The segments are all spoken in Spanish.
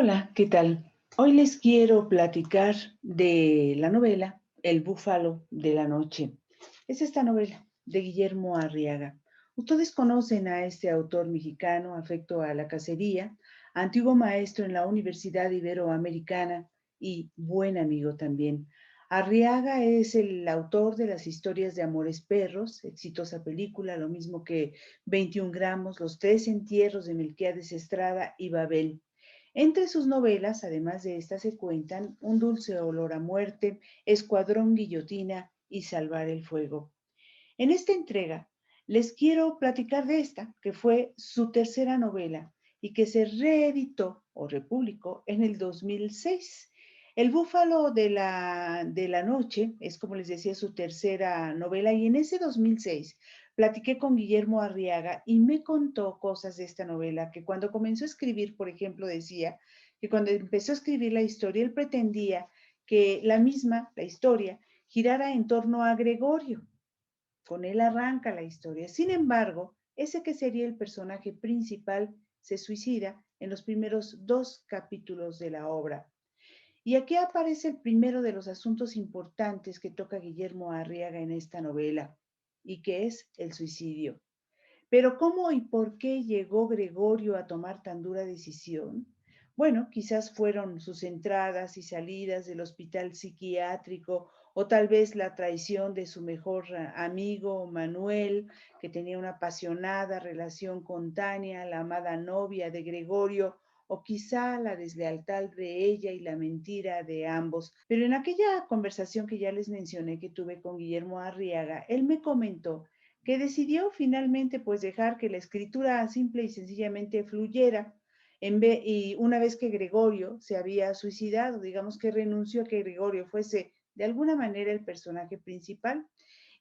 Hola, ¿qué tal? Hoy les quiero platicar de la novela El búfalo de la noche. Es esta novela de Guillermo Arriaga. Ustedes conocen a este autor mexicano, afecto a la cacería, antiguo maestro en la Universidad Iberoamericana y buen amigo también. Arriaga es el autor de las historias de Amores Perros, exitosa película, lo mismo que 21 gramos, Los tres entierros de Melquiades Estrada y Babel. Entre sus novelas, además de esta, se cuentan Un dulce olor a muerte, Escuadrón Guillotina y Salvar el fuego. En esta entrega les quiero platicar de esta, que fue su tercera novela y que se reeditó o republicó en el 2006. El Búfalo de la Noche es, como les decía, su tercera novela y en ese 2006 platiqué con Guillermo Arriaga y me contó cosas de esta novela, que cuando comenzó a escribir, por ejemplo, decía que cuando empezó a escribir la historia, él pretendía que la historia, girara en torno a Gregorio. Con él arranca la historia. Sin embargo, ese que sería el personaje principal se suicida en los primeros dos capítulos de la obra. Y aquí aparece el primero de los asuntos importantes que toca Guillermo Arriaga en esta novela, y que es el suicidio. Pero ¿cómo y por qué llegó Gregorio a tomar tan dura decisión? Bueno, quizás fueron sus entradas y salidas del hospital psiquiátrico o tal vez la traición de su mejor amigo Manuel, que tenía una apasionada relación con Tania, la amada novia de Gregorio, o quizá la deslealtad de ella y la mentira de ambos. Pero en aquella conversación que ya les mencioné que tuve con Guillermo Arriaga, él me comentó que decidió finalmente pues dejar que la escritura simple y sencillamente fluyera y una vez que Gregorio se había suicidado, digamos que renunció a que Gregorio fuese de alguna manera el personaje principal.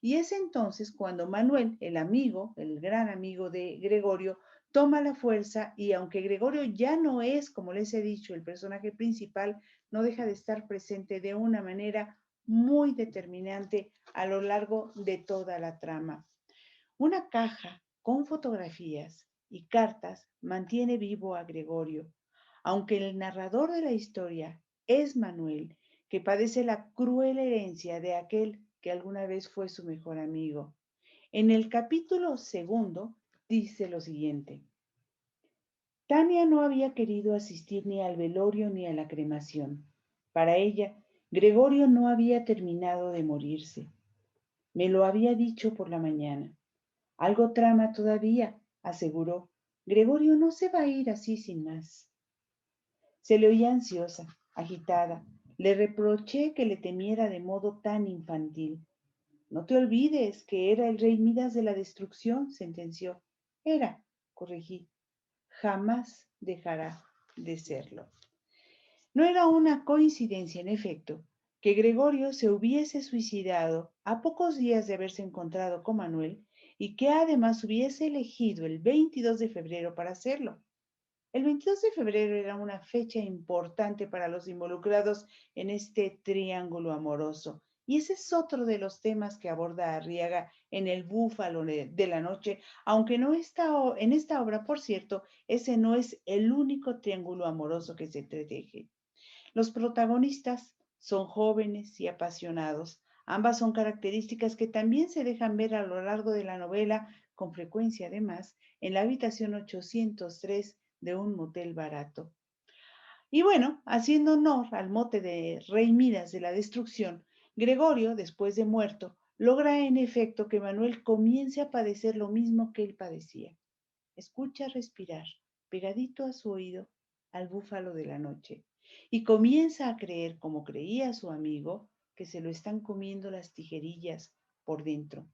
Y es entonces cuando Manuel, el amigo, el gran amigo de Gregorio, toma la fuerza y aunque Gregorio ya no es, como les he dicho, el personaje principal, no deja de estar presente de una manera muy determinante a lo largo de toda la trama. Una caja con fotografías y cartas mantiene vivo a Gregorio, aunque el narrador de la historia es Manuel, que padece la cruel herencia de aquel que alguna vez fue su mejor amigo. En el capítulo segundo dice lo siguiente: Tania no había querido asistir ni al velorio ni a la cremación. Para ella, Gregorio no había terminado de morirse. Me lo había dicho por la mañana. Algo trama todavía, aseguró. Gregorio no se va a ir así sin más. Se le oía ansiosa, agitada. Le reproché que le temiera de modo tan infantil. No te olvides que era el rey Midas de la destrucción, sentenció. Era, corregí. Jamás dejará de serlo. No era una coincidencia, en efecto, que Gregorio se hubiese suicidado a pocos días de haberse encontrado con Manuel y que además hubiese elegido el 22 de febrero para hacerlo. El 22 de febrero era una fecha importante para los involucrados en este triángulo amoroso. Y ese es otro de los temas que aborda Arriaga en El Búfalo de la Noche, aunque no está en esta obra, por cierto, ese no es el único triángulo amoroso que se teje. Los protagonistas son jóvenes y apasionados. Ambas son características que también se dejan ver a lo largo de la novela, con frecuencia además, en la habitación 803 de un motel barato. Y bueno, haciendo honor al mote de Rey Midas de la destrucción, Gregorio, después de muerto, logra en efecto que Manuel comience a padecer lo mismo que él padecía. Escucha respirar, pegadito a su oído, al búfalo de la noche, y comienza a creer, como creía su amigo, que se lo están comiendo las tijerillas por dentro.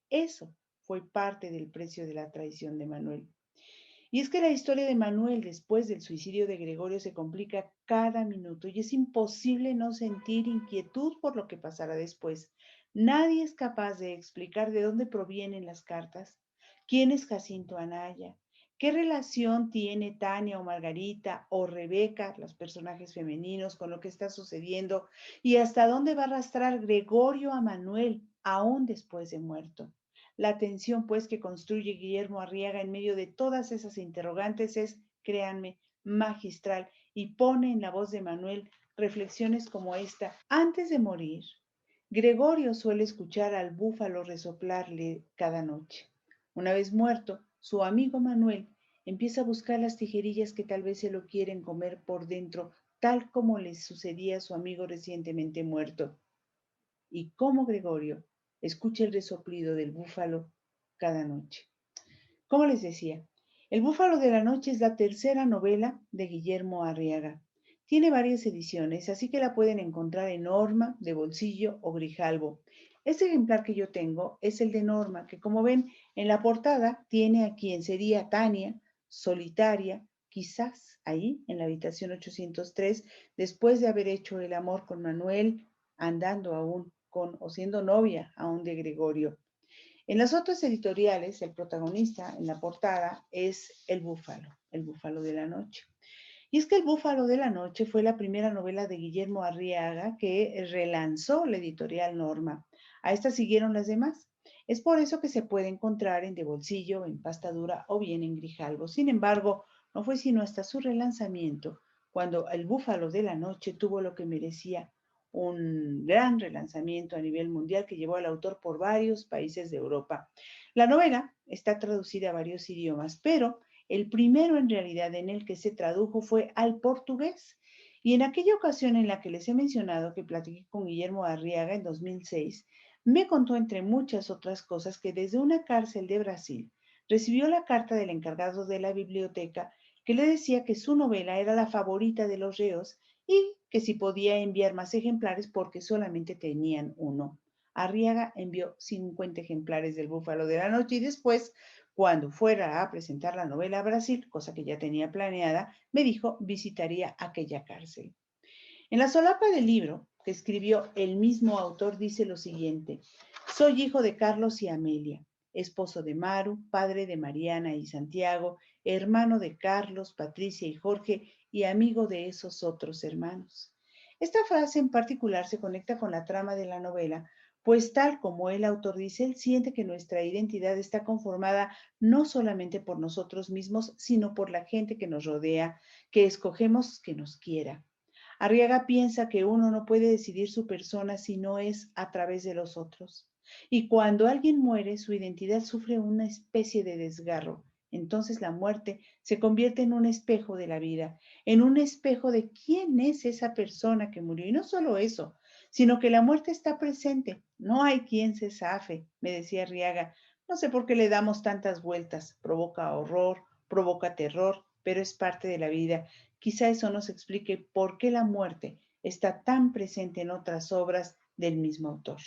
Eso fue parte del precio de la traición de Manuel. Y es que la historia de Manuel después del suicidio de Gregorio se complica cada minuto y es imposible no sentir inquietud por lo que pasará después. Nadie es capaz de explicar de dónde provienen las cartas, quién es Jacinto Anaya, qué relación tiene Tania o Margarita o Rebeca, los personajes femeninos, con lo que está sucediendo y hasta dónde va a arrastrar Gregorio a Manuel aún después de muerto. La tensión, pues, que construye Guillermo Arriaga en medio de todas esas interrogantes es, créanme, magistral y pone en la voz de Manuel reflexiones como esta. Antes de morir, Gregorio suele escuchar al búfalo resoplarle cada noche. Una vez muerto, su amigo Manuel empieza a buscar las tijerillas que tal vez se lo quieren comer por dentro, tal como le sucedía a su amigo recientemente muerto. Y como Gregorio escucha el resoplido del búfalo cada noche. Como les decía, El Búfalo de la Noche es la tercera novela de Guillermo Arriaga. Tiene varias ediciones, así que la pueden encontrar en Norma, de Bolsillo o Grijalbo. Este ejemplar que yo tengo es el de Norma, que como ven en la portada tiene a quien sería Tania, solitaria, quizás ahí en la habitación 803, después de haber hecho el amor con Manuel, andando aún con o siendo novia aún de Gregorio. En las otras editoriales, el protagonista en la portada es el búfalo de la noche. Y es que El Búfalo de la Noche fue la primera novela de Guillermo Arriaga que relanzó la editorial Norma. A esta siguieron las demás. Es por eso que se puede encontrar en De Bolsillo, en Pasta Dura o bien en Grijalbo. Sin embargo, no fue sino hasta su relanzamiento cuando El Búfalo de la Noche tuvo lo que merecía, un gran relanzamiento a nivel mundial que llevó al autor por varios países de Europa. La novela está traducida a varios idiomas, pero el primero en realidad en el que se tradujo fue al portugués. Y en aquella ocasión en la que les he mencionado que platiqué con Guillermo Arriaga en 2006, me contó entre muchas otras cosas que desde una cárcel de Brasil recibió la carta del encargado de la biblioteca que le decía que su novela era la favorita de los reos y que si podía enviar más ejemplares porque solamente tenían uno. Arriaga envió 50 ejemplares del Búfalo de la Noche y después, cuando fuera a presentar la novela a Brasil, cosa que ya tenía planeada, me dijo visitaría aquella cárcel. En la solapa del libro que escribió el mismo autor dice lo siguiente: soy hijo de Carlos y Amelia, esposo de Maru, padre de Mariana y Santiago, hermano de Carlos, Patricia y Jorge y amigo de esos otros hermanos. Esta frase en particular se conecta con la trama de la novela, pues tal como el autor dice, él siente que nuestra identidad está conformada no solamente por nosotros mismos, sino por la gente que nos rodea, que escogemos que nos quiera. Arriaga piensa que uno no puede decidir su persona si no es a través de los otros. Y cuando alguien muere, su identidad sufre una especie de desgarro. Entonces la muerte se convierte en un espejo de la vida, en un espejo de quién es esa persona que murió. Y no solo eso, sino que la muerte está presente. No hay quien se zafe, me decía Arriaga. No sé por qué le damos tantas vueltas. Provoca horror, provoca terror, pero es parte de la vida. Quizá eso nos explique por qué la muerte está tan presente en otras obras del mismo autor.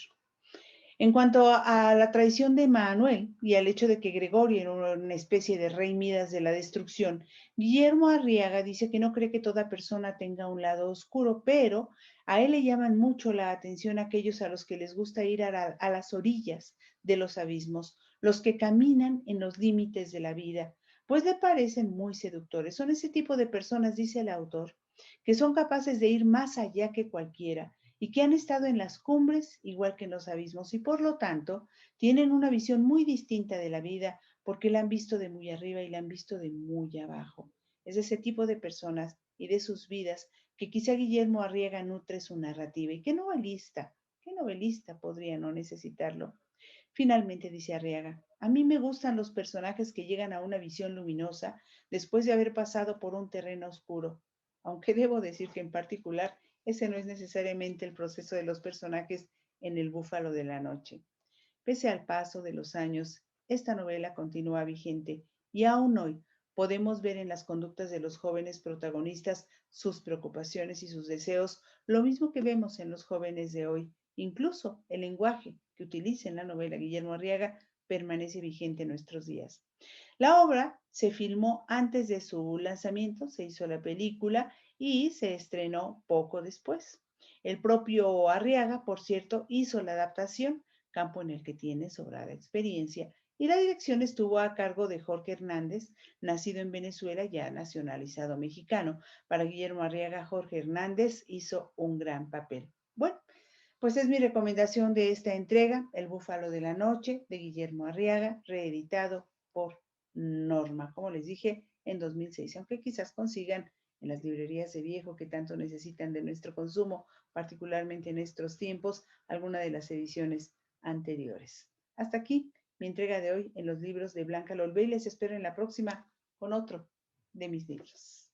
En cuanto a la tradición de Manuel y al hecho de que Gregorio era una especie de rey Midas de la destrucción, Guillermo Arriaga dice que no cree que toda persona tenga un lado oscuro, pero a él le llaman mucho la atención aquellos a los que les gusta ir a las orillas de los abismos, los que caminan en los límites de la vida, pues le parecen muy seductores. Son ese tipo de personas, dice el autor, que son capaces de ir más allá que cualquiera y que han estado en las cumbres igual que en los abismos y por lo tanto tienen una visión muy distinta de la vida porque la han visto de muy arriba y la han visto de muy abajo. Es ese tipo de personas y de sus vidas que quizá Guillermo Arriaga nutre su narrativa y qué novelista podría no necesitarlo. Finalmente dice Arriaga, a mí me gustan los personajes que llegan a una visión luminosa después de haber pasado por un terreno oscuro, aunque debo decir que en particular ese no es necesariamente el proceso de los personajes en El Búfalo de la Noche. Pese al paso de los años, esta novela continúa vigente y aún hoy podemos ver en las conductas de los jóvenes protagonistas sus preocupaciones y sus deseos, lo mismo que vemos en los jóvenes de hoy. Incluso el lenguaje que utiliza en la novela Guillermo Arriaga permanece vigente en nuestros días. La obra se filmó antes de su lanzamiento, se hizo la película y se estrenó poco después. El propio Arriaga, por cierto, hizo la adaptación, campo en el que tiene sobrada experiencia, y la dirección estuvo a cargo de Jorge Hernández, nacido en Venezuela, ya nacionalizado mexicano. Para Guillermo Arriaga, Jorge Hernández hizo un gran papel. Bueno, pues es mi recomendación de esta entrega, El Búfalo de la Noche, de Guillermo Arriaga, reeditado por Norma, como les dije, en 2006, aunque quizás consigan en las librerías de viejo que tanto necesitan de nuestro consumo, particularmente en estos tiempos, alguna de las ediciones anteriores. Hasta aquí mi entrega de hoy en los libros de Blanca Lolbe y les espero en la próxima con otro de mis libros.